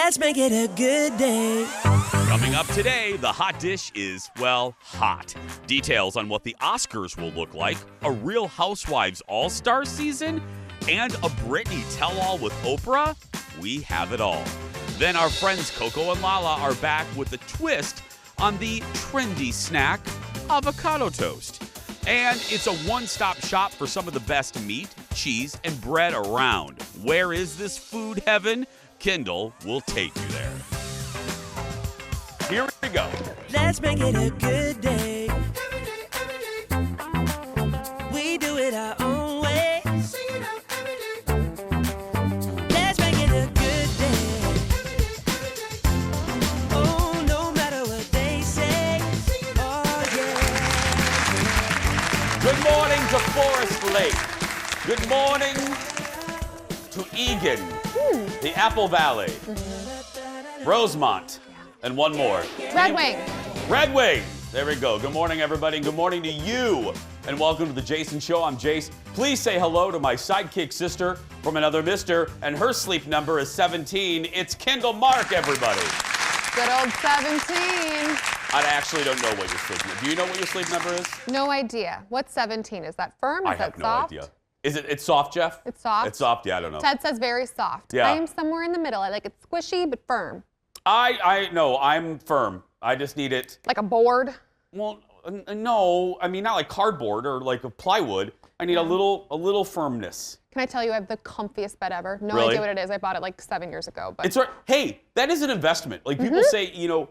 Let's make it a good day. Coming up today, the hot dish is, well, hot. Details on what the Oscars will look like, a Real Housewives All-Star season, and a Britney tell-all with Oprah. We have it all. Then our friends Coco and Lala are back with a twist on the trendy snack, avocado toast. And it's a one-stop shop for some of the best meat, cheese, and bread around. Where is this food heaven? Kendall will take you there. Here we go. Let's make it a good day. We do it our own way. Let's make it a good day. Oh, no matter what they say. Oh, yeah. Good morning to Forest Lake. Good morning to Egan, the Apple Valley, Rosemont, and one more. Red Wing. Red Wing. There we go. Good morning, everybody. Good morning to you. And welcome to the Jason Show. I'm Jace. Please say hello to my sidekick sister from another mister, and her sleep number is 17. It's Kendall Mark, everybody. Good old 17. I actually don't know what your sleep number is. Do you know what your sleep number is? No idea. What's 17? Is that firm? Is that soft? I have no idea. It's soft, Jeff? It's soft? It's soft, yeah, I don't know. Ted says very soft. Yeah. I am somewhere in the middle. I like it squishy but firm. No, I'm firm. I just need it. Like a board? Well, no, I mean, not like cardboard or like a plywood. I need a little firmness. Can I tell you I have the comfiest bed ever? No Really? idea what it is. I bought it like 7 years ago. But It's right. Hey, that is an investment. Like people say, you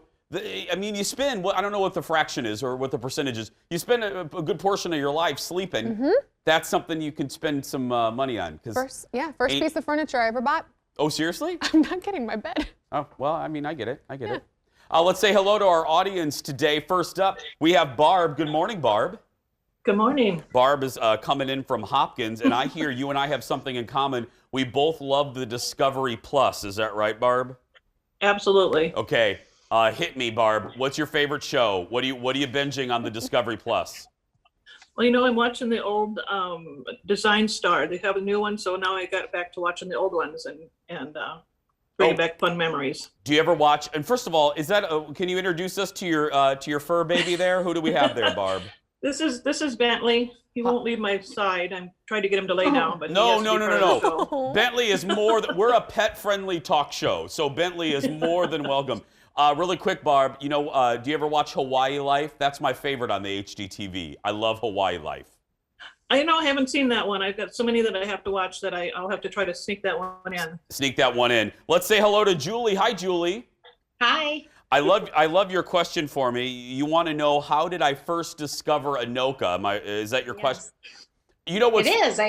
spend, I don't know what the fraction is or what the percentage is. You spend a good portion of your life sleeping. That's something you can spend some money on. First piece of furniture I ever bought. Oh, seriously? I'm not kidding, my bed. Oh, well, I mean, I get it. Let's say hello to our audience today. First up, we have Barb. Good morning, Barb. Good morning. Barb is coming in from Hopkins, and I hear you and I have something in common. We both love the Discovery Plus. Is that right, Barb? Absolutely. Okay, hit me, Barb. What's your favorite show? What are you binging on the Discovery Plus? Well, I'm watching the old Design Star. They have a new one, so now I got back to watching the old ones and bringing back fun memories. Do you ever watch? And first of all, can you introduce us to your fur baby there? Who do we have there, Barb? This is Bentley. He won't leave my side. I'm trying to get him to lay down, but No. no. Bentley is we're a pet-friendly talk show, so Bentley is more than welcome. Really quick, Barb, do you ever watch Hawaii Life? That's my favorite on the HGTV. I love Hawaii Life. I haven't seen that one. I've got so many that I have to watch that I'll have to try to sneak that one in. Sneak that one in. Let's say hello to Julie. Hi, Julie. Hi. I love your question for me. You want to know, how did I first discover Anoka? Is that your question? You know what? It is.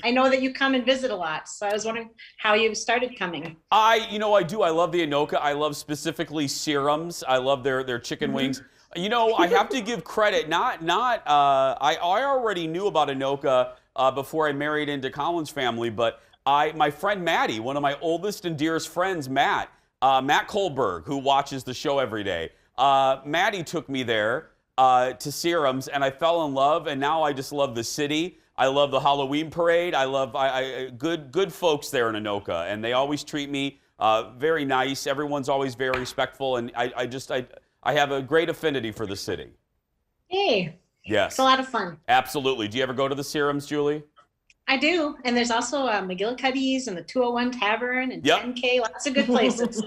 I know that you come and visit a lot, so I was wondering how you started coming. I do. I love the Anoka. I love specifically serums. I love their chicken wings. I have to give credit. I already knew about Anoka before I married into Colin's family, but my friend Maddie, one of my oldest and dearest friends, Matt Kohlberg, who watches the show every day. Maddie took me there to serums, and I fell in love, and now I just love the city. I love the Halloween parade. I love good folks there in Anoka, and they always treat me very nice. Everyone's always very respectful, and I have a great affinity for the city. Hey. Yes. It's a lot of fun. Absolutely. Do you ever go to the serums, Julie? I do, and there's also McGillicuddy's and the 201 Tavern and 10K, lots of good places.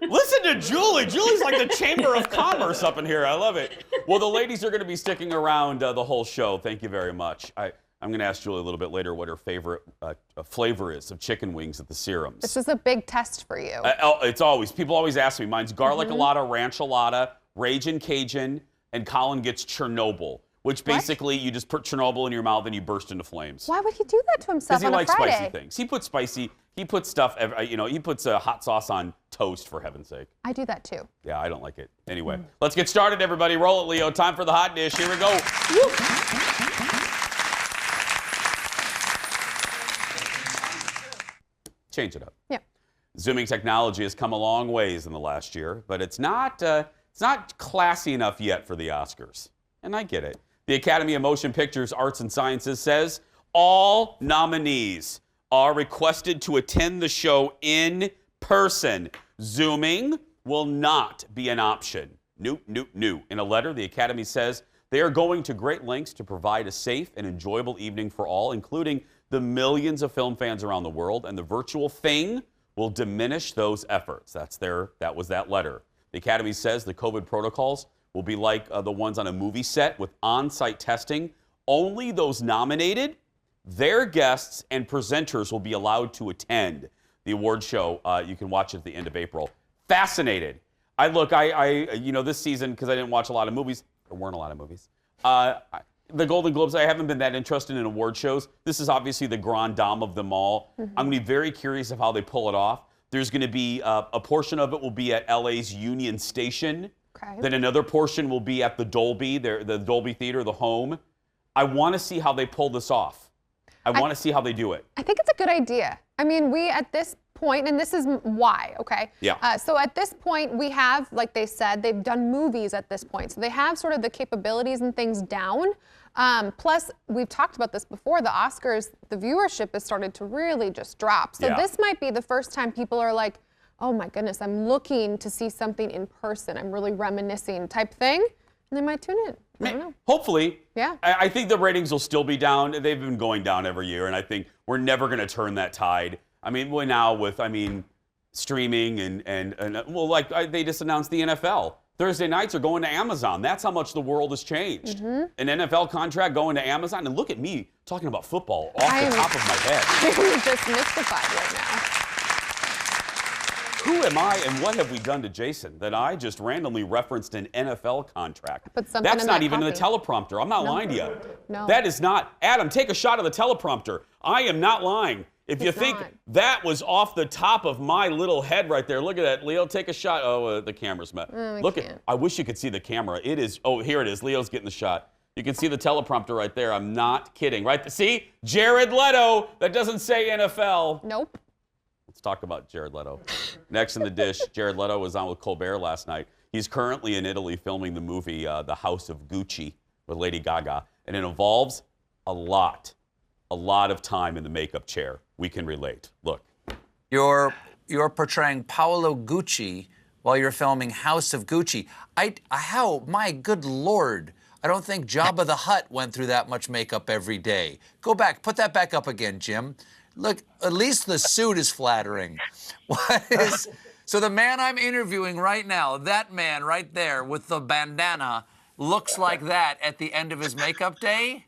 Listen to Julie. Julie's like the Chamber of Commerce up in here. I love it. Well, the ladies are going to be sticking around the whole show. Thank you very much. I'm going to ask Julie a little bit later what her favorite flavor is of chicken wings at the serums. This is a big test for you. People always ask me. Mine's garlic alata, ranch alata, Ragin' Cajun, and Colin gets Chernobyl. Which basically you just put Chernobyl in your mouth and you burst into flames. Why would he do that to himself on a Friday? Because he likes spicy things. He puts stuff, he puts hot sauce on toast, for heaven's sake. I do that too. Yeah, I don't like it. Anyway, let's get started, everybody. Roll it, Leo. Time for the hot dish. Here we go. Change it up. Yeah. Zooming technology has come a long ways in the last year, but it's not classy enough yet for the Oscars. And I get it. The Academy of Motion Pictures, Arts and Sciences says all nominees are requested to attend the show in person. Zooming will not be an option. Nope. In a letter, the Academy says they are going to great lengths to provide a safe and enjoyable evening for all, including the millions of film fans around the world, and the virtual thing will diminish those efforts. That was that letter. The Academy says the COVID protocols will be like the ones on a movie set with on-site testing. Only those nominated, their guests, and presenters will be allowed to attend the award show. You can watch it at the end of April. Fascinated. This season, because I didn't watch a lot of movies, there weren't a lot of movies. The Golden Globes, I haven't been that interested in award shows. This is obviously the grand dame of them all. I'm going to be very curious of how they pull it off. There's going to be a portion of it will be at LA's Union Station. Okay. Then another portion will be at the Dolby, the Dolby Theater, the Home. I want to see how they pull this off. I want to see how they do it. I think it's a good idea. I mean, we at this point, and this is why, okay? Yeah. So at this point, we have, like they said, they've done movies at this point. So they have sort of the capabilities and things down. Plus, we've talked about this before, the Oscars, the viewership has started to really just drop. So this might be the first time people are like, oh my goodness, I'm looking to see something in person. I'm really reminiscing type thing. And they might tune in. I don't know. Hopefully. Yeah. I think the ratings will still be down. They've been going down every year, and I think we're never going to turn that tide. I mean, streaming they just announced the NFL. Thursday nights are going to Amazon. That's how much the world has changed. An NFL contract going to Amazon, and look at me talking about football off the top of my head. I'm just mystified right now. Who am I and what have we done to Jason that I just randomly referenced an NFL contract? Put something That's in not that even in the coffee. teleprompter. I'm not lying to you. No. That is not. Adam, take a shot of the teleprompter. I am not lying. If you think that was off the top of my little head right there, look at that. Leo, take a shot. Oh, the camera's met. Look at. I wish you could see the camera. It is. Oh, here it is. Leo's getting the shot. You can see the teleprompter right there. I'm not kidding. Right? See? Jared Leto. That doesn't say NFL. Nope. Let's talk about Jared Leto. Next in the dish, Jared Leto was on with Colbert last night. He's currently in Italy filming the movie The House of Gucci with Lady Gaga, and it involves a lot of time in the makeup chair. We can relate. Look. You're portraying Paolo Gucci while you're filming House of Gucci. How? My good Lord. I don't think Jabba the Hutt went through that much makeup every day. Go back. Put that back up again, Jim. Look, at least the suit is flattering. So the man I'm interviewing right now, that man right there with the bandana, looks like that at the end of his makeup day?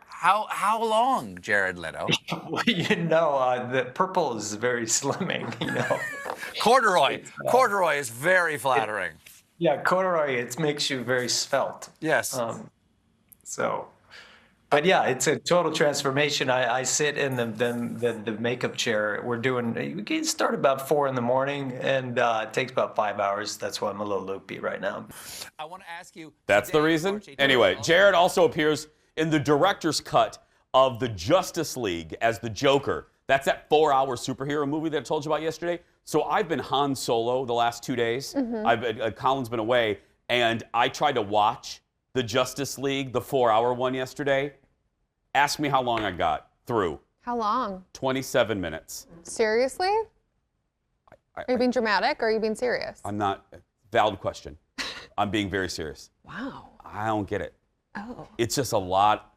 How long, Jared Leto? Well, the purple is very slimming, Corduroy is very flattering. Corduroy, it makes you very svelte. Yes. But yeah, it's a total transformation. I sit in the makeup chair. We can start about 4 a.m. and it takes about 5 hours. That's why I'm a little loopy right now. I want to ask you. That's the reason? Anyway, Jared also appears in the director's cut of the Justice League as the Joker. That's that 4-hour superhero movie that I told you about yesterday. So I've been Han Solo the last 2 days. Colin's been away, and I tried to watch the Justice League, the 4-hour one yesterday. Ask me how long I got through. How long? 27 minutes. Seriously? Are you being dramatic or are you being serious? I'm not. Valid question. I'm being very serious. Wow. I don't get it. Oh. It's just a lot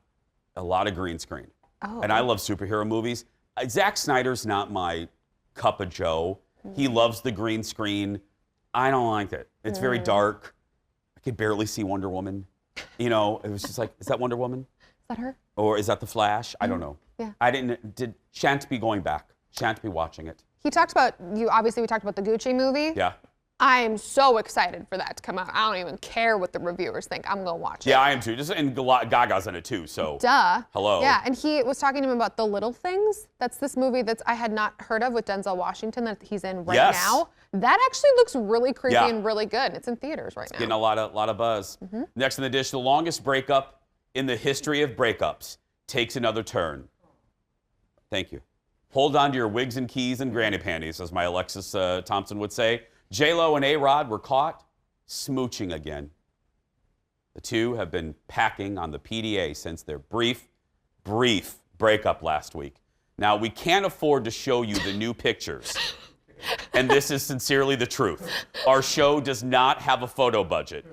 of green screen. Oh. And I love superhero movies. Zack Snyder's not my cup of joe. He loves the green screen. I don't like it. It's very dark. I could barely see Wonder Woman. It was just like, is that Wonder Woman? Is that her? Or is that the Flash? I don't know. Yeah. Shan't be going back. Shan't be watching it. We talked about the Gucci movie. Yeah. I am so excited for that to come out. I don't even care what the reviewers think. I'm going to watch it. Yeah, I am too. And Gaga's in it too, so. Duh. Hello. Yeah, and he was talking to him about The Little Things. That's this movie that I had not heard of with Denzel Washington that he's in right now. That actually looks really creepy and really good. It's in theaters right now. Getting a lot of buzz. Next in the dish, the longest breakup in the history of breakups takes another turn. Thank you. Hold on to your wigs and keys and granny panties, as my Alexis Thompson would say. J-Lo and A-Rod were caught smooching again. The two have been packing on the PDA since their brief breakup last week. Now, we can't afford to show you the new pictures, and this is sincerely the truth. Our show does not have a photo budget.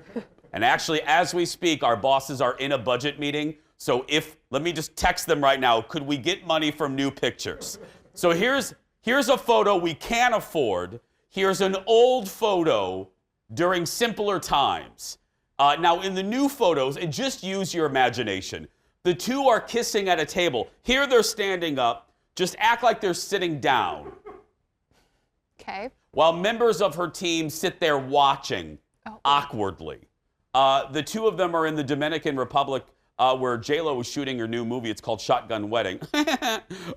And actually, as we speak, our bosses are in a budget meeting. So let me just text them right now, could we get money from new pictures? So here's a photo we can afford. Here's an old photo during simpler times. Now, in the new photos, and just use your imagination, the two are kissing at a table. Here they're standing up. Just act like they're sitting down. Okay. While members of her team sit there watching awkwardly. The two of them are in the Dominican Republic where J-Lo is shooting her new movie. It's called Shotgun Wedding.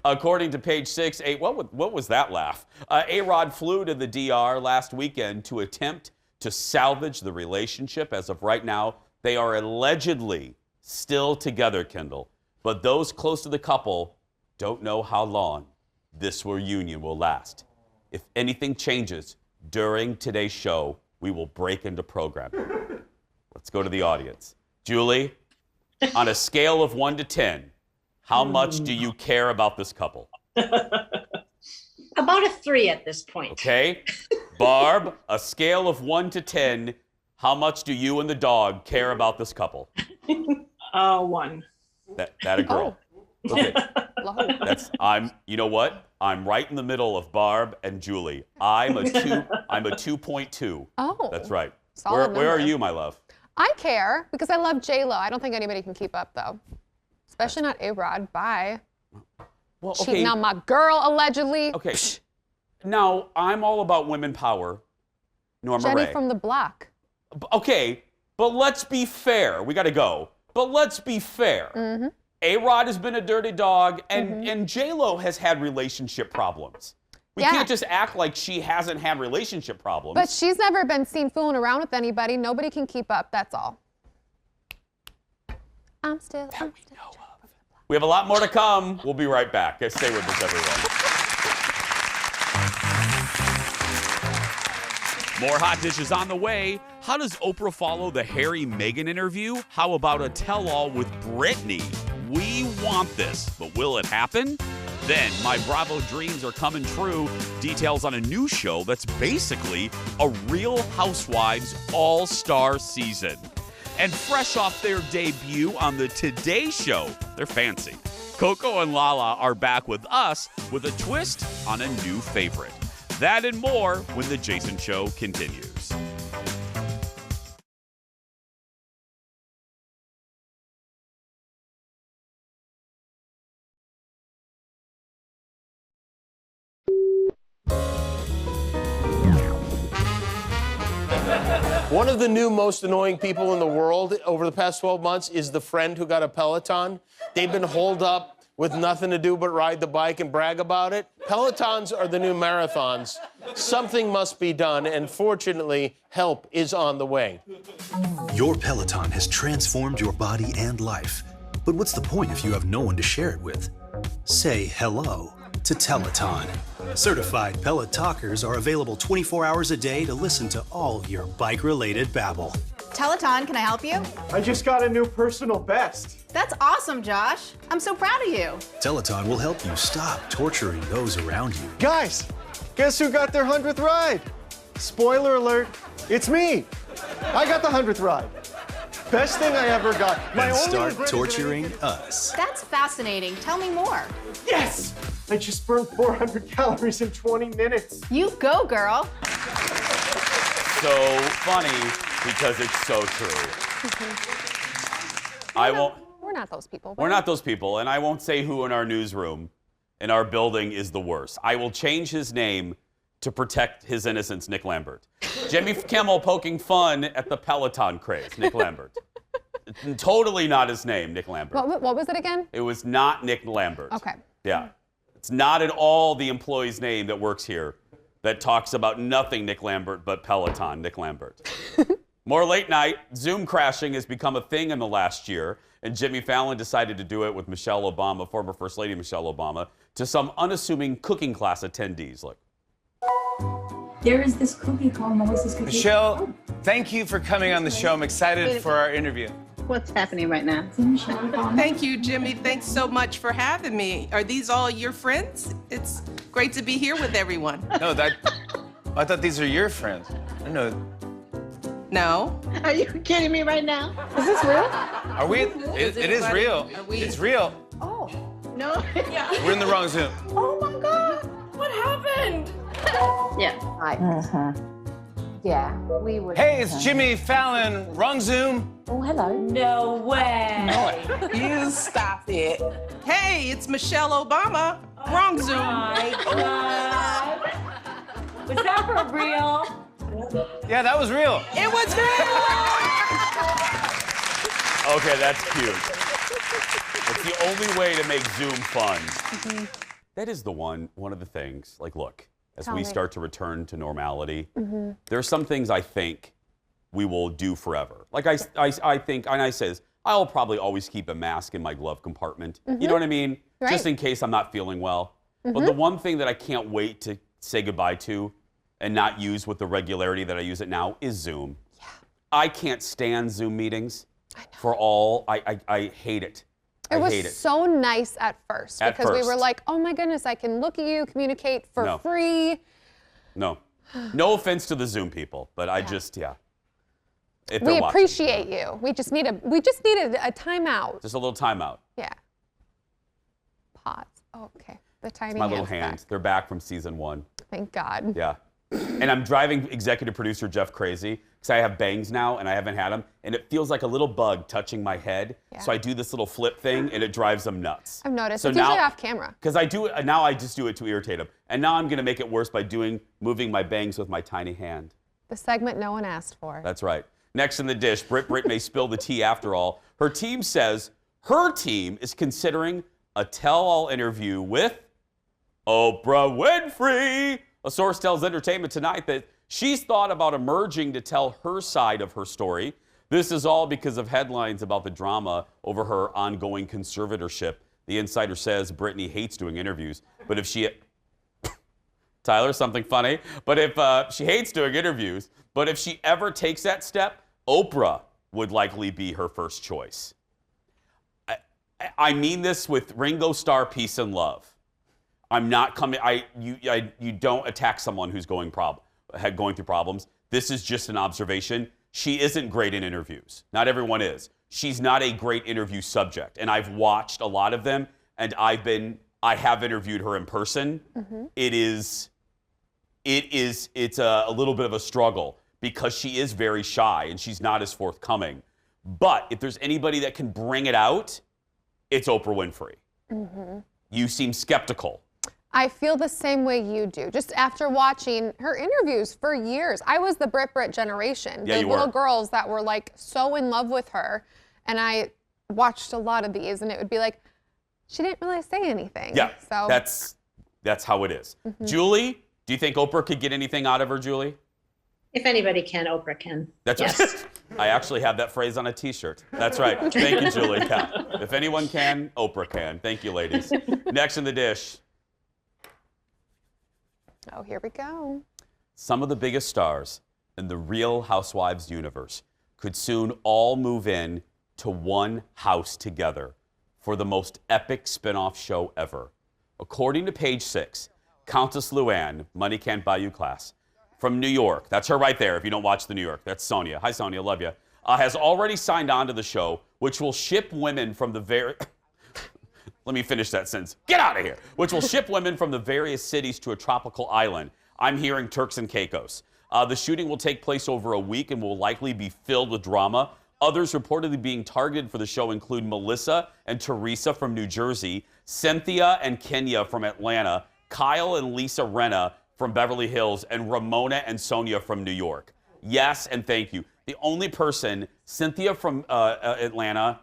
According to Page 6, what was that laugh? A-Rod flew to the DR last weekend to attempt to salvage the relationship. As of right now, they are allegedly still together, Kendall. But those close to the couple don't know how long this reunion will last. If anything changes during today's show, we will break into programming. Let's go to the audience. Julie, on a scale of 1 to 10, how much do you care about this couple? About a 3 at this point. Okay. Barb, a scale of 1 to 10, how much do you and the dog care about this couple? 1. That a girl. Okay. You know what? I'm right in the middle of Barb and Julie. I'm a 2.2. Oh. That's right. Solid Where are number. you, my love? I care because I love J-Lo. I don't think anybody can keep up, though. Especially not A-Rod. Bye. Well, Cheating on my girl, allegedly. Okay. Now, I'm all about women power. Norma Jenny Ray. from the block. Okay, but let's be fair. We got to go. But let's be fair. Mm-hmm. A-Rod has been a dirty dog, and J-Lo has had relationship problems. We can't just act like she hasn't had relationship problems. But she's never been seen fooling around with anybody. Nobody can keep up, that's all. I'm still. We have a lot more to come. We'll be right back. Stay with us, everyone. More hot dishes on the way. How does Oprah follow the Harry Meghan interview? How about a tell-all with Britney? We want this, but will it happen? Then, my Bravo dreams are coming true. Details on a new show that's basically a Real Housewives all-star season. And fresh off their debut on the Today Show, they're fancy. Coco and Lala are back with us with a twist on a new favorite. That and more when The Jason Show continues. One of the new most annoying people in the world over the past 12 months is the friend who got a Peloton. They've been holed up with nothing to do but ride the bike and brag about it. Pelotons are the new marathons. Something must be done, and fortunately, help is on the way. Your Peloton has transformed your body and life. But what's the point if you have no one to share it with? Say hello to Peloton. Certified Pellet Talkers are available 24 hours a day to listen to all your bike-related babble. Peloton, can I help you? I just got a new personal best. That's awesome, Josh. I'm so proud of you. Peloton will help you stop torturing those around you. Guys, guess who got their 100th ride? Spoiler alert, it's me. I got the 100th ride. Best thing I ever got. And start torturing us. That's fascinating. Tell me more. Yes! I just burned 400 calories in 20 minutes. You go, girl. So funny because it's so true. We're not those people. We're not those people, and I won't say who in our newsroom, in our building, is the worst. I will change his name to protect his innocence, Nick Lambert. Jimmy Kimmel poking fun at the Peloton craze, Nick Lambert. Totally not his name, Nick Lambert. What was it again? It was not Nick Lambert. Okay. Yeah. It's not at all the employee's name that works here that talks about nothing Nick Lambert but Peloton, Nick Lambert. More late night. Zoom crashing has become a thing in the last year, and Jimmy Fallon decided to do it with Michelle Obama, former First Lady Michelle Obama, to some unassuming cooking class attendees. Look. There is this cookie called Melissa's Cookie. Michelle, thank you for coming on the show. I'm excited for our interview. What's happening right now? Thank you, Jimmy. Thanks so much for having me. Are these all your friends? It's great to be here with everyone. No, I thought these are your friends. I don't know. No. Are you kidding me right now? Is this real? Are we? It is real. It's real. Oh, no. Yeah. We're in the wrong Zoom. Oh my God. What happened? Yeah. Yeah, we would. Hey, it's Jimmy Fallon. Wrong Zoom. Oh, hello. No way. You stop it. Hey, it's Michelle Obama. Wrong Zoom. God. Was that for real? Yeah, that was real. It was real. Okay, that's cute. It's the only way to make Zoom fun. That is one of the things. Like, look, as Tell we me. start to return to normality, there are some things I think we will do forever. Like I think, and I says, I'll probably always keep a mask in my glove compartment. You know what I mean? Right. Just in case I'm not feeling well. But the one thing that I can't wait to say goodbye to and not use with the regularity that I use it now is Zoom. Yeah. I can't stand Zoom meetings for all. I hate it. It I was hate it. so nice at first At because we were first. like, oh my goodness, I can look at you, communicate for No. free. No. No offense to the Zoom people, but I just, If they're We watching. appreciate you. We just needed a timeout. Just a little timeout. Yeah. Pause. Oh, okay. The tiny My little hand's hand. They're back from season 1. back. Thank God. Yeah. And I'm driving executive producer Jeff crazy because I have bangs now and I haven't had them. And it feels like a little bug touching my head. Yeah. So I do this little flip thing and it drives them nuts. I've noticed. So It's now, usually off camera. Because I do it, now I just do it to irritate them. And now I'm going to make it worse by moving my bangs with my tiny hand. The segment no one asked for. That's right. Next in the dish, Britt may spill the tea after all. Her team says her team is considering a tell-all interview with Oprah Winfrey. A source tells Entertainment Tonight that she's thought about emerging to tell her side of her story. This is all because of headlines about the drama over her ongoing conservatorship. The insider says Britney hates doing interviews, but if she... Tyler, something funny. But if she hates doing interviews, but if she ever takes that step, Oprah would likely be her first choice. I mean this with Ringo Starr, peace and love. I'm not coming. You don't attack someone who's going through problems. This is just an observation. She isn't great in interviews. Not everyone is. She's not a great interview subject, and I've watched a lot of them, and I have interviewed her in person. It's a little bit of a struggle because she is very shy and she's not as forthcoming. But if there's anybody that can bring it out, it's Oprah Winfrey. You seem skeptical. I feel the same way you do. Just after watching her interviews for years, I was the Brit generation. Yeah, the you little were. girls that were like so in love with her. And I watched a lot of these and it would be like, she didn't really say anything. Yeah, So that's how it is. Julie, do you think Oprah could get anything out of her, Julie? If anybody can, Oprah can. That's Yes. right. I actually have that phrase on a T-shirt. That's right. Thank you, Julie. Yeah. If anyone can, Oprah can. Thank you, ladies. Next in the dish, oh, here we go. some of the biggest stars in the Real Housewives universe could soon all move in to one house together for the most epic spinoff show ever. According to Page 6, Countess Luann, Money Can't Buy You class, from New York, that's her right there if you don't watch the New York, that's Sonia. Hi, Sonia, love you. Has already signed on to the show, which will ship women from the let me finish that sentence. Get out of here. Which will ship women from the various cities to a tropical island. I'm hearing Turks and Caicos. The shooting will take place over a week and will likely be filled with drama. Others reportedly being targeted for the show include Melissa and Teresa from New Jersey, Cynthia and Kenya from Atlanta, Kyle and Lisa Renna from Beverly Hills, and Ramona and Sonia from New York. Yes, and thank you. The only person, Cynthia from Atlanta,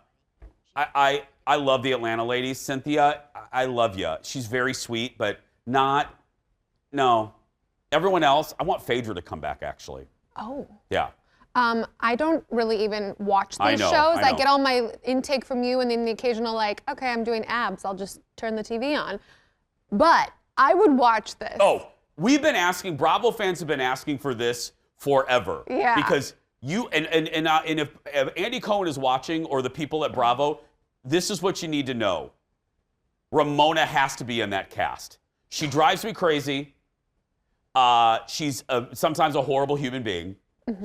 I love the Atlanta ladies. Cynthia, I love you. She's very sweet, but no. Everyone else, I want Phaedra to come back, actually. Oh. Yeah. I don't really even watch these shows. I get all my intake from you and then the occasional like, okay, I'm doing abs. I'll just turn the TV on. But I would watch this. Oh, Bravo fans have been asking for this forever. Yeah. Because if Andy Cohen is watching or the people at Bravo, this is what you need to know. Ramona has to be in that cast. She drives me crazy. She's sometimes a horrible human being.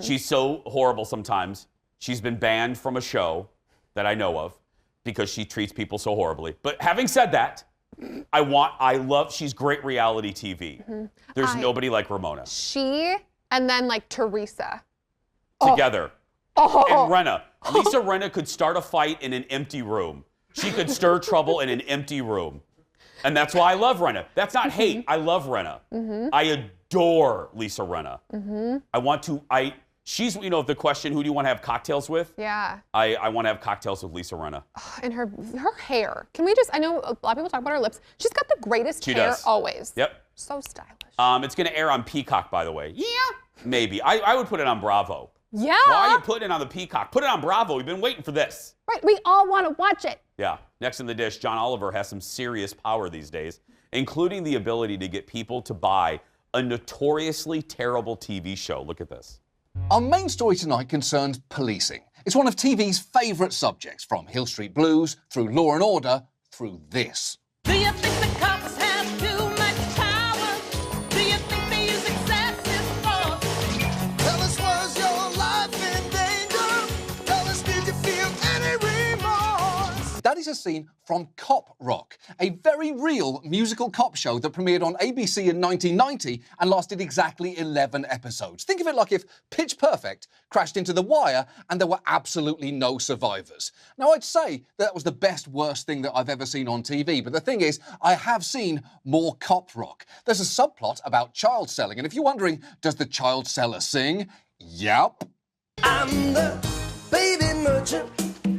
She's so horrible sometimes. She's been banned from a show that I know of because she treats people so horribly. But having said that, she's great reality TV. There's nobody like Ramona. She and then like Teresa. Together. And Renna. Lisa Renna could start a fight in an empty room. She could stir trouble in an empty room. And that's why I love Renna. That's not hate. I love Renna. I adore Lisa Renna. She's, the question, who do you want to have cocktails with? Yeah. I want to have cocktails with Lisa Renna. And her hair. Can we just, I know a lot of people talk about her lips. She's got the greatest hair always. Yep. So stylish. It's going to air on Peacock, by the way. Yeah. Maybe. I would put it on Bravo. Yeah. Why are you putting it on the Peacock? Put it on Bravo. We've been waiting for this. Right. We all want to watch it. Yeah. Next in the dish, John Oliver has some serious power these days, including the ability to get people to buy a notoriously terrible TV show. Look at this. Our main story tonight concerns policing. It's one of TV's favourite subjects, from Hill Street Blues, through Law and Order, through this. Do you think the cops have too much power? Do you think they use excessive force? Tell us, was your life in danger? Tell us, did you feel any remorse? That is a scene from Cop Rock, a very real musical cop show that premiered on ABC in 1990 and lasted exactly 11 episodes. Think of it like if Pitch Perfect crashed into the wire and there were absolutely no survivors. Now, I'd say that was the best, worst thing that I've ever seen on TV, but the thing is, I have seen more Cop Rock. There's a subplot about child selling, and if you're wondering, does the child seller sing? Yep. I'm the baby merchant.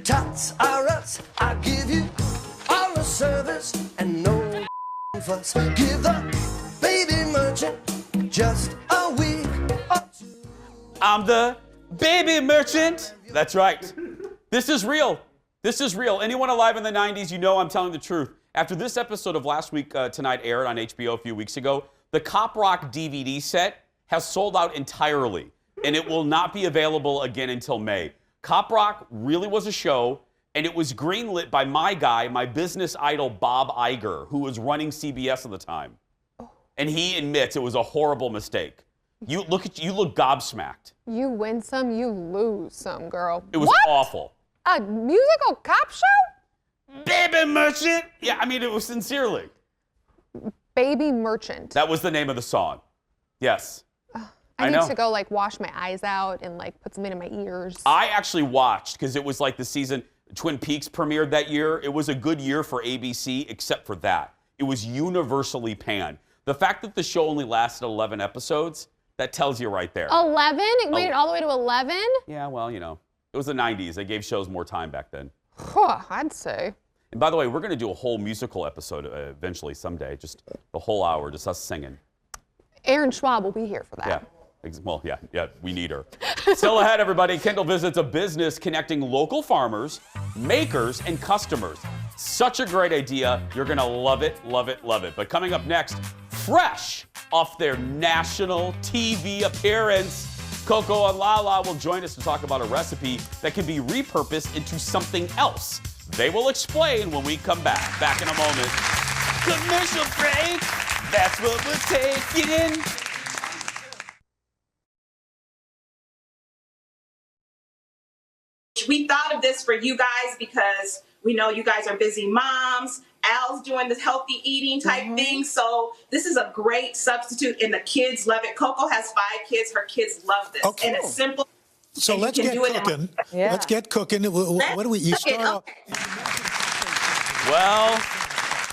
Tots are us. I give you all the service and no fuss. Give the baby merchant just a week or two. I'm the baby merchant. That's right. This is real. This is real. Anyone alive in the 90s, you know I'm telling the truth. After this episode of Last Week Tonight aired on HBO a few weeks ago, the Cop Rock DVD set has sold out entirely, and it will not be available again until May. Cop Rock really was a show, and it was greenlit by my business idol, Bob Iger, who was running CBS at the time. And he admits it was a horrible mistake. You look gobsmacked. You win some, you lose some, girl. It was awful. A musical cop show? Baby Merchant? Yeah, I mean, it was sincerely. Baby Merchant. That was the name of the song. Yes. I need to go like wash my eyes out and like put something in my ears. I actually watched because it was like the season Twin Peaks premiered that year. It was a good year for ABC except for that. It was universally panned. The fact that the show only lasted 11 episodes, that tells you right there. 11? It made it all the way to 11? Yeah, well, it was the 90s. They gave shows more time back then. I'd say. And by the way, we're going to do a whole musical episode eventually someday. Just the whole hour, just us singing. Aaron Schwab will be here for that. Yeah. Well, yeah, we need her. Still ahead, everybody. Kendall visits a business connecting local farmers, makers, and customers. Such a great idea. You're going to love it, love it, love it. But coming up next, fresh off their national TV appearance, Coco and Lala will join us to talk about a recipe that can be repurposed into something else. They will explain when we come back. Back in a moment. Commercial break. That's what we're taking. We thought of this for you guys because we know you guys are busy moms. Al's doing this healthy eating type thing. So this is a great substitute and the kids love it. Coco has 5 kids. Her kids love this. Okay. And it's simple. So let's get cooking. Let's get cooking. What do we, you start off? Well,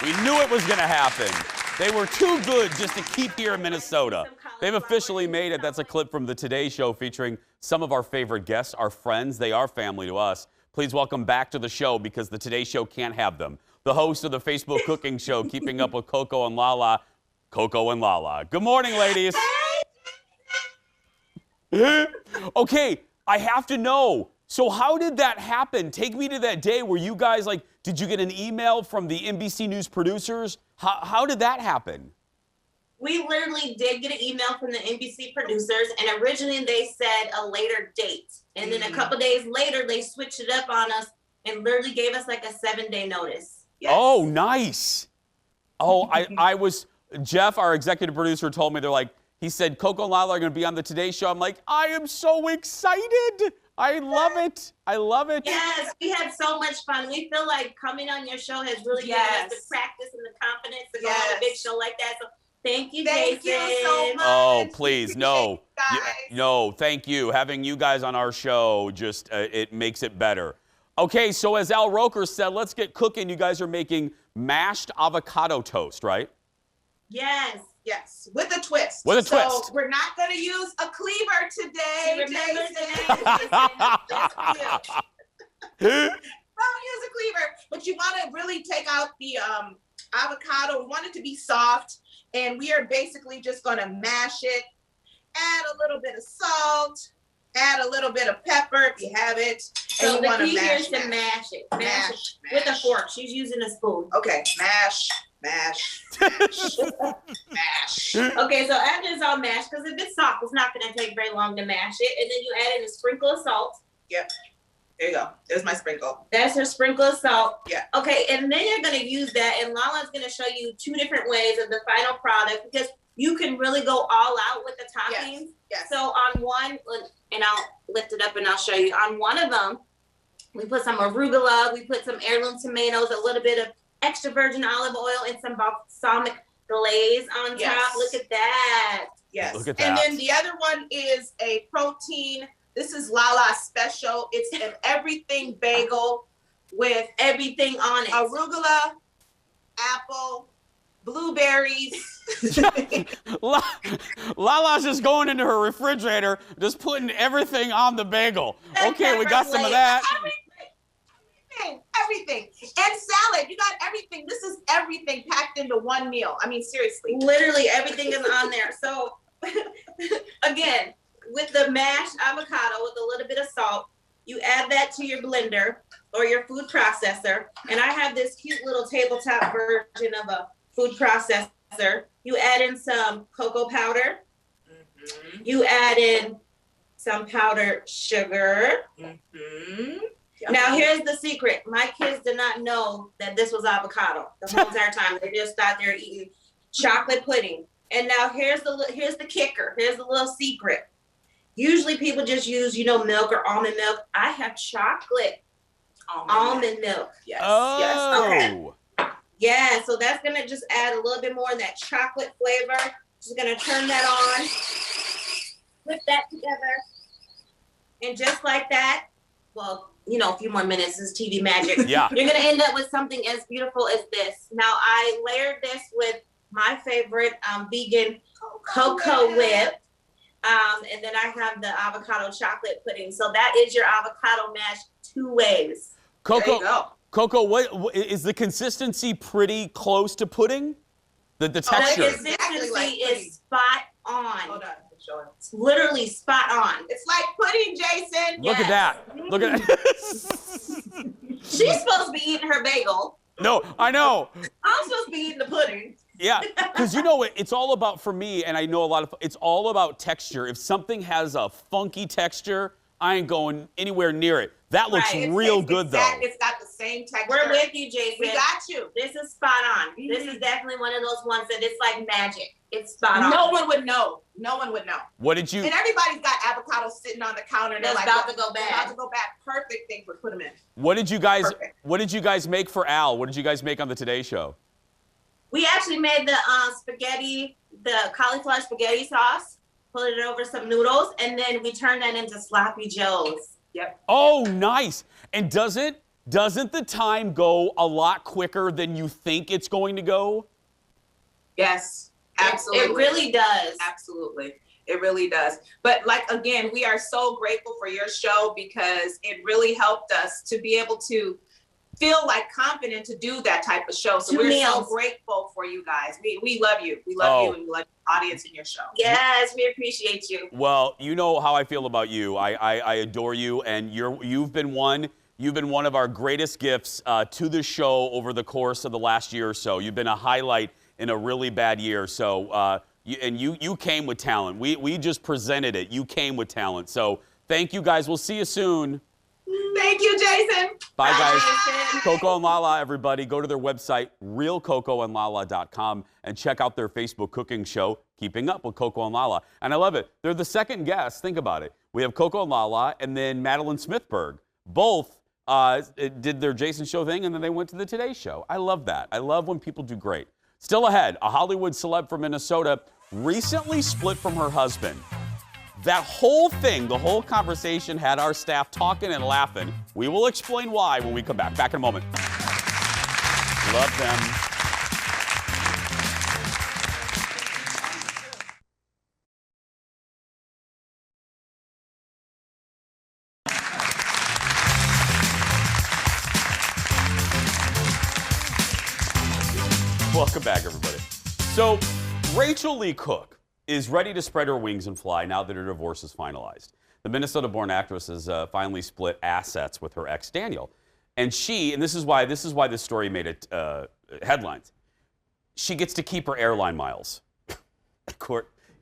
we knew it was going to happen. They were too good just to keep here in Minnesota. They've officially made it. That's a clip from the Today Show featuring some of our favorite guests, our friends. They are family to us. Please welcome back to the show because the Today Show can't have them. The host of the Facebook cooking show, Keeping Up with Coco and Lala, Coco and Lala. Good morning, ladies. Okay, I have to know. So how did that happen? Take me to that day where you guys, did you get an email from the NBC News producers? How did that happen? We literally did get an email from the NBC producers, and originally they said a later date. And then a couple days later, they switched it up on us and literally gave us like a 7-day notice. Yes. Oh, nice. Oh, I was, Jeff, our executive producer, told me, they're like, He said, Coco and Lala are going to be on the Today Show. I'm like, I am so excited. I love it. I love it. Yes, we had so much fun. We feel like coming on your show has really given us the practice and the confidence to go on a big show like that. So thank you, Jason. Thank you so much. Oh, please, no. No, thank you. Having you guys on our show just, it makes it better. Okay, so as Al Roker said, let's get cooking. You guys are making mashed avocado toast, right? Yes. Yes, with a twist. With a so twist. We're not going to use a cleaver today, Remember Jason. Don't use a cleaver, but you want to really take out the avocado. We want it to be soft, and we are basically just going to mash it, add a little bit of salt, add a little bit of pepper if you have it. So and the you want key to here mash is to mash it. Mash it with a mash. fork. She's using a spoon. Okay, mash. Mash. Okay, so after it's all mashed, because if it's soft, it's not going to take very long to mash it. And then you add in a sprinkle of salt. Yep. There you go. There's my sprinkle. That's her sprinkle of salt. Yeah. Okay, and then you're going to use that, and Lala's going to show you 2 different ways of the final product, because you can really go all out with the toppings. Yes. So on one, and I'll lift it up and I'll show you. On one of them, we put some arugula, we put some heirloom tomatoes, a little bit of extra virgin olive oil, and some balsamic glaze on top. Look at that. Yes. Look at And that. then the other one is a protein. This is Lala's special. It's an everything bagel with everything on it. Arugula, apple, blueberries. Lala's just going into her refrigerator, just putting everything on the bagel. Okay, we got some of that. Everything. And salad. You got everything. This is everything packed into one meal. I mean, seriously. Literally everything is on there. So again, with the mashed avocado with a little bit of salt, you add that to your blender or your food processor. And I have this cute little tabletop version of a food processor. You add in some cocoa powder. Mm-hmm. You add in some powdered sugar. Mm-hmm. Now here's the secret. My kids did not know that this was avocado the whole entire time. They just thought they were eating chocolate pudding. And now here's the kicker. Here's the little secret. Usually people just use, milk or almond milk. I have chocolate almond milk. Yes. Oh. Yes. Okay. Yeah, so that's gonna just add a little bit more of that chocolate flavor. Just gonna turn that on. Put that together. And just like that, well, a few more minutes is TV magic. Yeah. You're gonna end up with something as beautiful as this. Now I layered this with my favorite vegan cocoa whip. And then I have the avocado chocolate pudding. So that is your avocado mash 2 ways. Coco, There you go. Coco, what is the consistency pretty close to pudding? The texture. The consistency is spot on. Hold on. Show it. It's literally spot on. It's like pudding, Jason. Look at that. Look at that. She's supposed to be eating her bagel. No, I know. I'm supposed to be eating the pudding. Yeah, because it's all about, for me, and I know it's all about texture. If something has a funky texture, I ain't going anywhere near it. That looks real good, though. It's got the same texture. We're with you, Jason. We got you. This is spot on. This is definitely one of those ones that it's like magic. It's spot on. No one would know. No one would know. What did you? And everybody's got avocados sitting on the counter. And That's they're about like, to go bad. About to go bad. Perfect thing to put them in. What did you guys make for Al? What did you guys make on the Today Show? We actually made the spaghetti, the cauliflower spaghetti sauce, put it over some noodles, and then we turned that into sloppy joes. Yep. Oh, nice. And doesn't the time go a lot quicker than you think it's going to go? Yes, absolutely. It really does. Absolutely. It really does. But again, we are so grateful for your show because it really helped us to be able to feel confident to do that type of show. So we're so grateful for you guys. We love you. We love you and we love the audience in your show. Yes, we appreciate you. Well, you know how I feel about you. I adore you, and you've been one of our greatest gifts to the show over the course of the last year or so. You've been a highlight in a really bad year. So you came with talent. We just presented it. You came with talent. So thank you guys. We'll see you soon. Thank you, Jason. Bye, guys. Jason. Coco and Lala, everybody. Go to their website, realcocoandlala.com, and check out their Facebook cooking show, Keeping Up with Coco and Lala. And I love it. They're the second guest. Think about it. We have Coco and Lala and then Madeline Smithberg. Both did their Jason Show thing, and then they went to the Today Show. I love that. I love when people do great. Still ahead, a Hollywood celeb from Minnesota recently split from her husband. That whole thing, the whole conversation had our staff talking and laughing. We will explain why when we come back. Back in a moment. Love them. Welcome back, everybody. So, Rachel Lee Cook is ready to spread her wings and fly now that her divorce is finalized. The Minnesota-born actress has finally split assets with her ex, Daniel. And this is why this story made it headlines, she gets to keep her airline miles.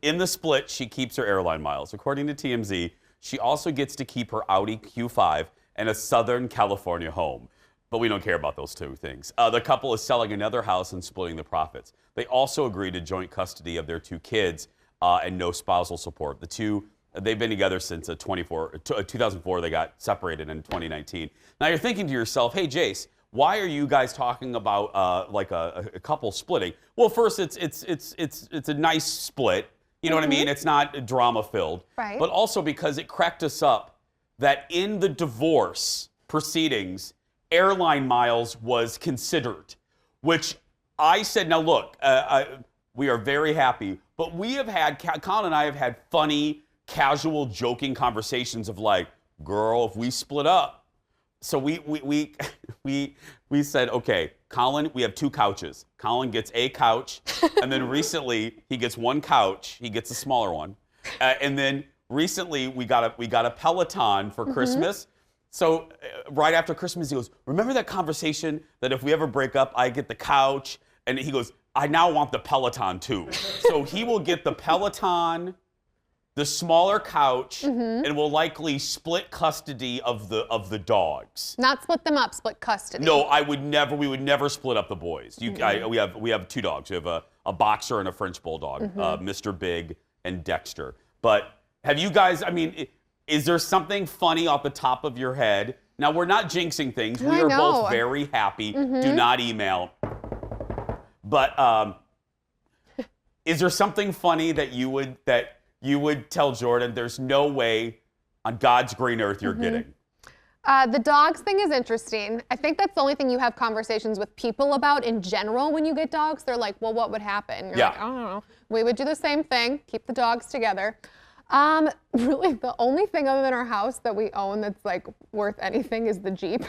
In the split, she keeps her airline miles. According to TMZ, she also gets to keep her Audi Q5 and a Southern California home. But we don't care about those two things. The couple is selling another house and splitting the profits. They also agreed to joint custody of their 2 kids and no spousal support. The two, they've been together since 2004. They got separated in 2019. Now you're thinking to yourself, hey, Jace, why are you guys talking about like a couple splitting? Well, first, it's a nice split. You know what I mean? It's not drama-filled. Right. But also because it cracked us up that in the divorce proceedings, airline miles was considered, which I said, now look, we are very happy, but we have had, Colin and I have had funny, casual, joking conversations of like, girl, if we split up. So we said, okay, Colin, we have 2 couches. Colin gets a couch, and then recently he gets 1 couch. He gets a smaller one, and then recently we got a Peloton for Christmas. So right after Christmas, he goes, remember that conversation that if we ever break up, I get the couch? And he goes, I now want the Peloton too. So he will get the Peloton, the smaller couch, and will likely split custody of the dogs. Not split them up, split custody. No, we would never split up the boys. We have 2 dogs. We have a boxer and a French bulldog, Mr. Big and Dexter. But have you guys, I mean, is there something funny off the top of your head? Now, we're not jinxing things. We are both very happy. Do not email. But is there something funny that you would tell Jordan, there's no way on God's green earth you're getting? The dogs thing is interesting. I think that's the only thing you have conversations with people about in general when you get dogs. They're like, well, what would happen? You're like, I don't know. We would do the same thing, keep the dogs together. Really, the only thing other than our house that we own that's like worth anything is the Jeep.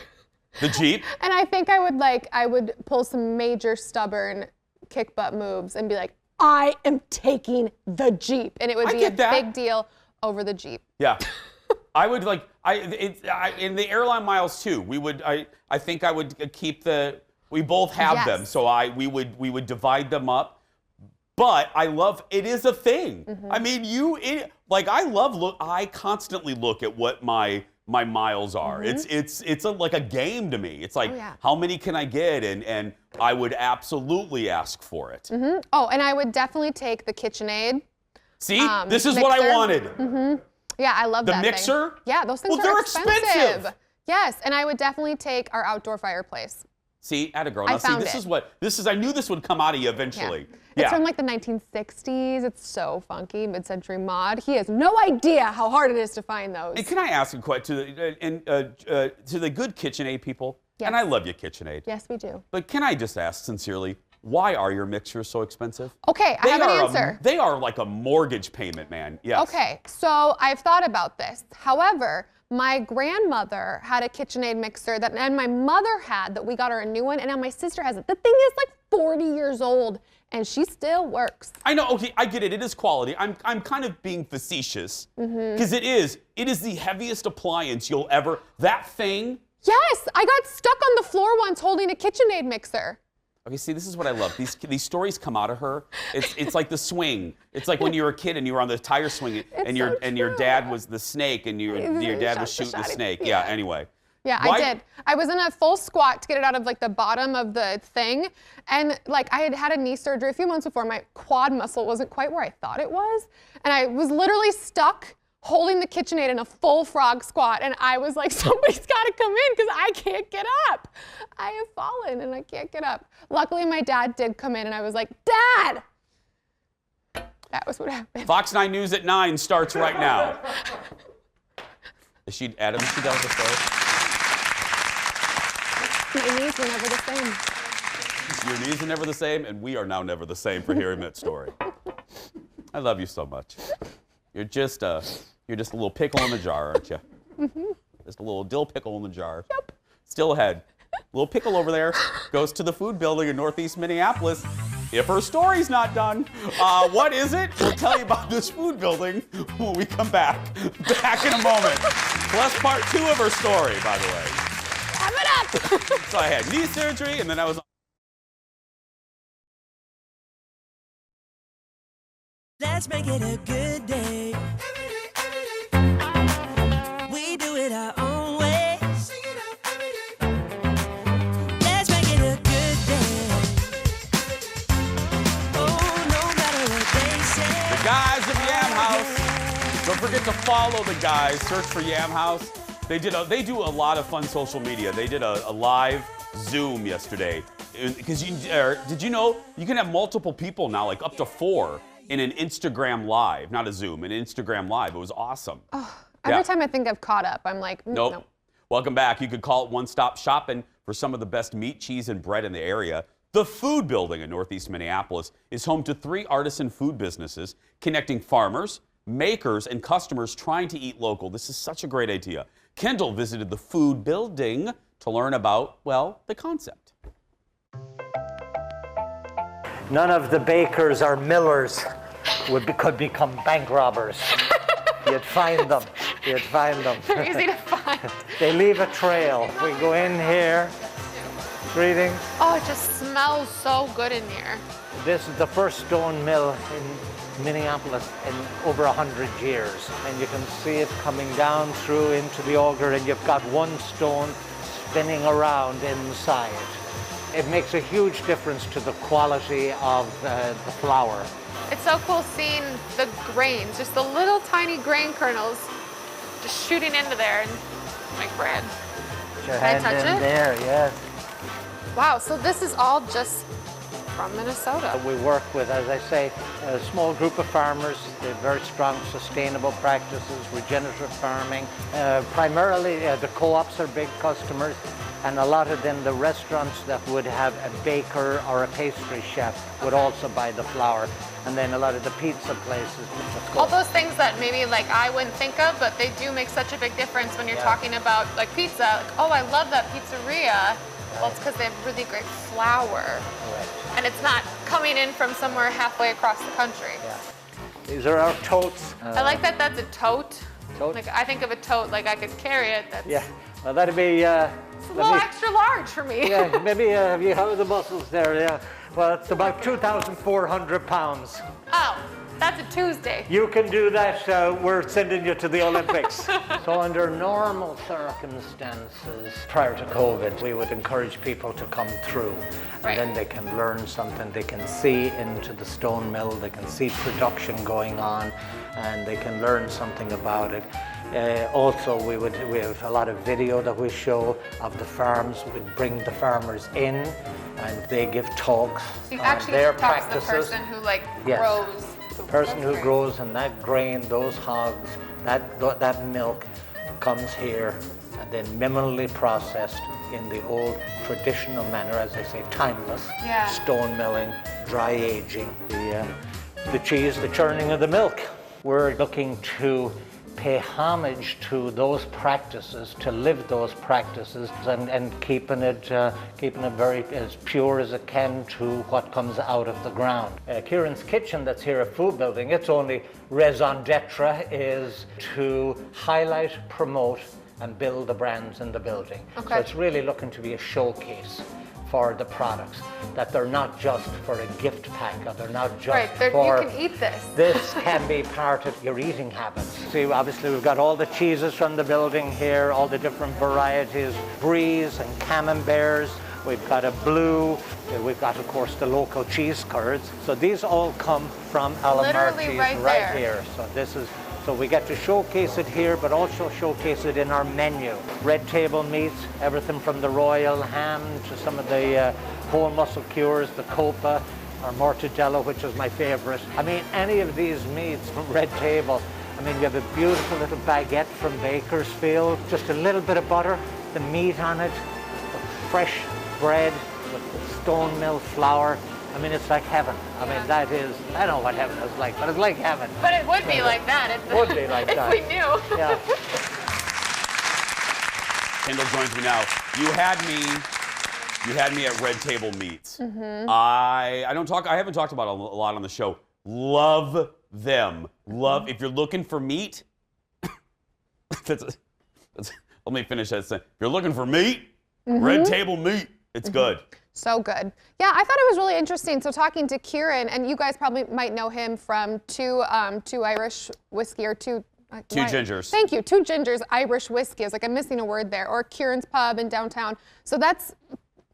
The Jeep? And I think I would pull some major stubborn kick butt moves and be like, I am taking the Jeep. And it would be a big deal over the Jeep. Yeah. I would in the airline miles too. I think I would keep we both have them. So we would divide them up. But it is a thing. I mean, I constantly look at what my miles are. It's like a game to me. It's like, how many can I get? And I would absolutely ask for it. Oh, and I would definitely take the KitchenAid. See, this is what I wanted. Yeah, I love that The mixer? thing. Yeah, those things are expensive. Yes, and I would definitely take our outdoor fireplace. See, atta girl. Now, I knew this would come out of you eventually. Yeah. It's from like the 1960s. It's so funky, mid-century mod. He has no idea how hard it is to find those. And can I ask a question to the good KitchenAid people? Yes. And I love you, KitchenAid. Yes, we do. But can I just ask sincerely, why are your mixers so expensive? Okay, I have an answer. They are like a mortgage payment, man. Yes. Okay, so I've thought about this. However, my grandmother had a KitchenAid mixer and my mother had that we got her a new one, and now my sister has it. The thing is like 40 years old, and she still works. I know, okay, I get it. It is quality. I'm kind of being facetious because it is the heaviest appliance you'll ever. That thing. Yes, I got stuck on the floor once holding a KitchenAid mixer. Okay, see, this is what I love. These stories come out of her. It's like the swing. It's like when you were a kid and you were on the tire swing and your dad was the snake and your dad was shooting the snake. Yeah. Anyway, Yeah, Why? I did. I was in a full squat to get it out of like the bottom of the thing. And like I had had a knee surgery a few months before. My quad muscle wasn't quite where I thought it was. And I was literally stuck holding the KitchenAid in a full frog squat. And I was like, somebody's got to come in because I can't get up. I have fallen and I can't get up. Luckily, my dad did come in and I was like, Dad! That was what happened. Fox 9 News at 9 starts right now. Adam, is she done with the story? My knees were never the same. Your knees are never the same, and we are now never the same for hearing that story. I love you so much. You're just a little pickle in the jar, aren't you? Mm-hmm. Just a little dill pickle in the jar. Yep. Still ahead. Little pickle over there goes to the food building in Northeast Minneapolis. If her story's not done, what is it? We'll tell you about this food building when we come back. Back in a moment. Plus part 2 of her story, by the way. Wrap it up! So I had knee surgery, and then I was... Let's make it a good day. We do it our own way. Let's make it a good day. Oh, no matter what they say. The guys of Yam House. Don't forget to follow the guys. Search for Yam House. They do a lot of fun social media. They did a live Zoom yesterday. Because did you know you can have multiple people now, like up to 4, in an Instagram Live, not a Zoom, an Instagram Live. It was awesome. Oh, every time I think I've caught up, I'm like, nope. No. Welcome back. You could call it one-stop shopping for some of the best meat, cheese, and bread in the area. The Food Building in Northeast Minneapolis is home to 3 artisan food businesses connecting farmers, makers, and customers trying to eat local. This is such a great idea. Kendall visited the Food Building to learn about, well, the concept. None of the bakers or millers could become bank robbers. You'd find them. You'd find them. They're easy to find. They leave a trail. We go in here. Greetings. Oh, it just smells so good in here. This is the first stone mill in Minneapolis in over 100 years. And you can see it coming down through into the auger, and you've got one stone spinning around inside. It makes a huge difference to the quality of the flour. It's so cool seeing the grains, just the little tiny grain kernels just shooting into there and make bread. Put your Can I hand touch in it? there, yes. Wow, so this is all just from Minnesota. We work with, as I say, a small group of farmers. They have very strong sustainable practices, regenerative farming. Primarily, the co-ops are big customers, and a lot of them, the restaurants that would have a baker or a pastry chef would also buy the flour. And then a lot of the pizza places. All those things that maybe like I wouldn't think of, but they do make such a big difference when you're talking about like pizza. Like, oh, I love that pizzeria. Well, it's because they have really great flour. Correct. And it's not coming in from somewhere halfway across the country. Yeah. These are our totes. I like that that's a tote. Tote? Like I think of a tote like I could carry it. That's Yeah, well that'd be... it's a little extra large for me. Yeah, maybe you have the muscles there, yeah. Well, it's about 2,400 pounds. Oh, that's a Tuesday. You can do that, we're sending you to the Olympics. So under normal circumstances, prior to COVID, we would encourage people to come through. Right. And then they can learn something, they can see into the stone mill, they can see production going on, and they can learn something about it. Also, we have a lot of video that we show of the farms. We bring the farmers in, and they give talks So you on actually their talk to practices. the person who like Yes. grows. The person who grows, and that grain, those hogs, that milk comes here and then minimally processed in the old traditional manner, as I say, timeless. Yeah. Stone milling, dry aging, the cheese, the churning of the milk. We're looking to pay homage to those practices, to live those practices, and keeping it very as pure as it can to what comes out of the ground. Kieran's Kitchen, that's here at Food Building, its only raison d'etre is to highlight, promote, and build the brands in the building. Okay. So it's really looking to be a showcase for the products, that they're not just for a gift pack, or they're not just Right, for... you can eat this. This can be part of your eating habits. See, obviously we've got all the cheeses from the building here, all the different varieties, bries and camemberts. We've got a blue, we've got, of course, the local cheese curds. So these all come from Alamar cheese right here. So this is, so we get to showcase it here, but also showcase it in our menu. Red table meats, everything from the royal ham to some of the whole muscle cures, the copa, or mortadella, which is my favorite. I mean, any of these meats from Red Table. I mean, you have a beautiful little baguette from Bakersfield, just a little bit of butter, the meat on it, fresh bread with stone mill flour. I mean, it's like heaven. I mean, that is, I don't know what heaven is like, but it's like heaven. But it would be like that. It would be like that. If we knew. Yeah. Kendall joins me now. You had me at Red Table Meats. Mm-hmm. I haven't talked about it a lot on the show. Love them. If you're looking for meat, let me finish that sentence. If you're looking for meat, Red Table Meat, it's good. So good. Yeah, I thought it was really interesting. So talking to Kieran, and you guys probably might know him from two Irish whiskey or two gingers. Thank you. Two Gingers Irish whiskey. I was like, I'm missing a word there. Or Kieran's Pub in downtown. So that's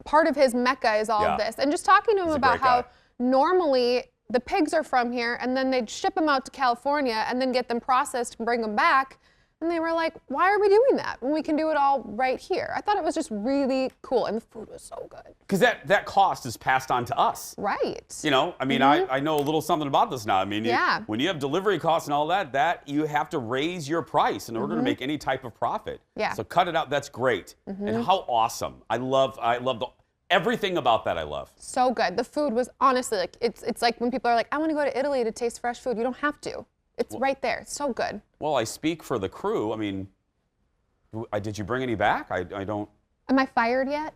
part of his mecca is all of this. And just talking to him about how normally the pigs are from here and then they'd ship them out to California and then get them processed and bring them back. And they were like, why are we doing that when we can do it all right here? I thought it was just really cool, and the food was so good. Because that cost is passed on to us. Right. You know, I mean, I know a little something about this now. I mean, when you have delivery costs and all that you have to raise your price in order to make any type of profit. Yeah. So cut it out. That's great. And how awesome. I love everything about that I love. So good. The food was honestly like, it's like when people are like, I want to go to Italy to taste fresh food. You don't have to. It's right there. It's so good. Well, I speak for the crew. I mean, did you bring any back? I don't. Am I fired yet?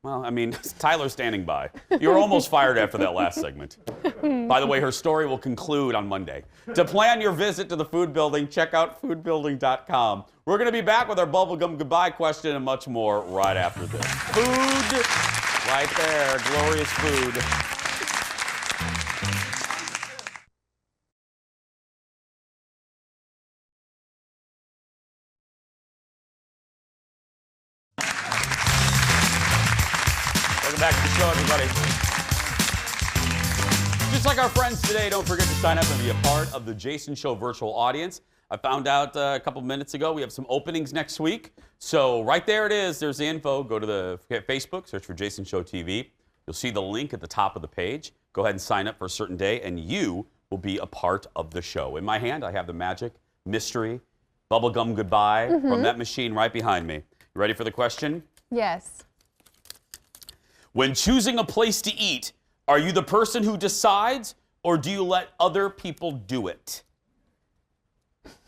Well, I mean, Tyler's standing by. You were almost fired after that last segment. By the way, her story will conclude on Monday. To plan your visit to the food building, check out foodbuilding.com. We're going to be back with our bubblegum goodbye question and much more right after this. Food, right there, glorious food. Back to the show, everybody. Just like our friends today, don't forget to sign up and be a part of the Jason Show virtual audience. I found out a couple minutes ago we have some openings next week. So right there it is. There's the info. Go to the Facebook, search for Jason Show TV. You'll see the link at the top of the page. Go ahead and sign up for a certain day, and you will be a part of the show. In my hand, I have the magic, mystery, bubblegum goodbye from that machine right behind me. You ready for the question? Yes. When choosing a place to eat, are you the person who decides, or do you let other people do it?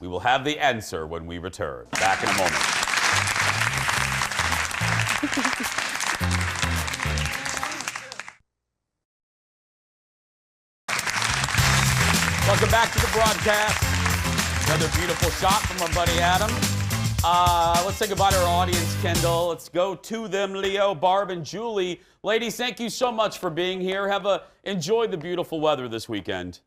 We will have the answer when we return. Back in a moment. Welcome back to the broadcast. Another beautiful shot from our buddy Adam. Let's say goodbye to our audience, Kendall. Let's go to them, Leo, Barb, and Julie. Ladies, thank you so much for being here. Enjoy the beautiful weather this weekend.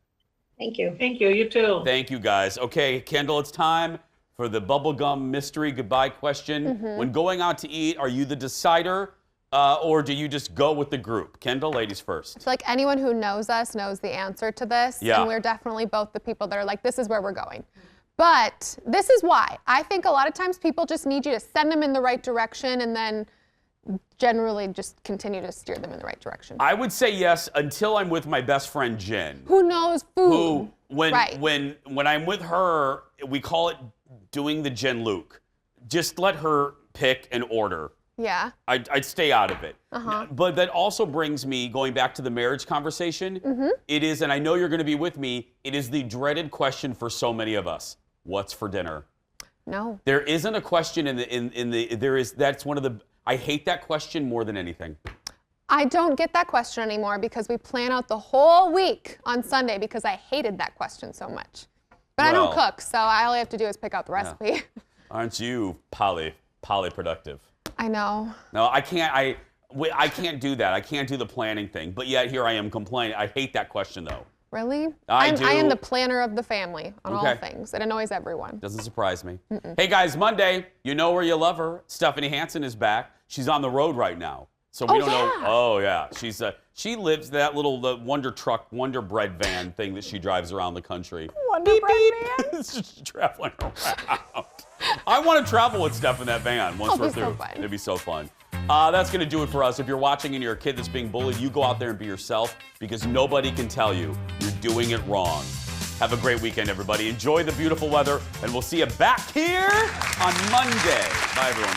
Thank you. Thank you. You too. Thank you, guys. Okay, Kendall, it's time for the bubblegum mystery goodbye question. When going out to eat, are you the decider, or do you just go with the group? Kendall, ladies first. I feel like anyone who knows us knows the answer to this. Yeah. And we're definitely both the people that are like, this is where we're going. But this is why. I think a lot of times people just need you to send them in the right direction and then generally just continue to steer them in the right direction. I would say yes until I'm with my best friend Jen. Who knows food? Who, when I'm with her, we call it doing the Jen Luke. Just let her pick an order. Yeah. I'd stay out of it. But that also brings me, going back to the marriage conversation, it is, and I know you're going to be with me, it is the dreaded question for so many of us. What's for dinner? No. There isn't a question that's one of the, I hate that question more than anything. I don't get that question anymore because we plan out the whole week on Sunday because I hated that question so much. But I don't cook, so all I have to do is pick out the recipe. Aren't you polyproductive? I know. No, I can't. I can't do that. I can't do the planning thing. But yet here I am complaining. I hate that question, though. Really? I am the planner of the family on all Okay. things. It annoys everyone. Doesn't surprise me. Hey, guys, Monday, you know where you love her. Stephanie Hansen is back. She's on the road right now. So we don't know. Oh, yeah. She lives that little Wonder Truck, Wonder Bread van thing that she drives around the country. Wonder Bread van? It's just traveling around. I want to travel with Steph in that van once we're through. So fun. It'd be so fun. That's going to do it for us. If you're watching and you're a kid that's being bullied, you go out there and be yourself because nobody can tell you you're doing it wrong. Have a great weekend, everybody. Enjoy the beautiful weather, and we'll see you back here on Monday. Bye, everyone.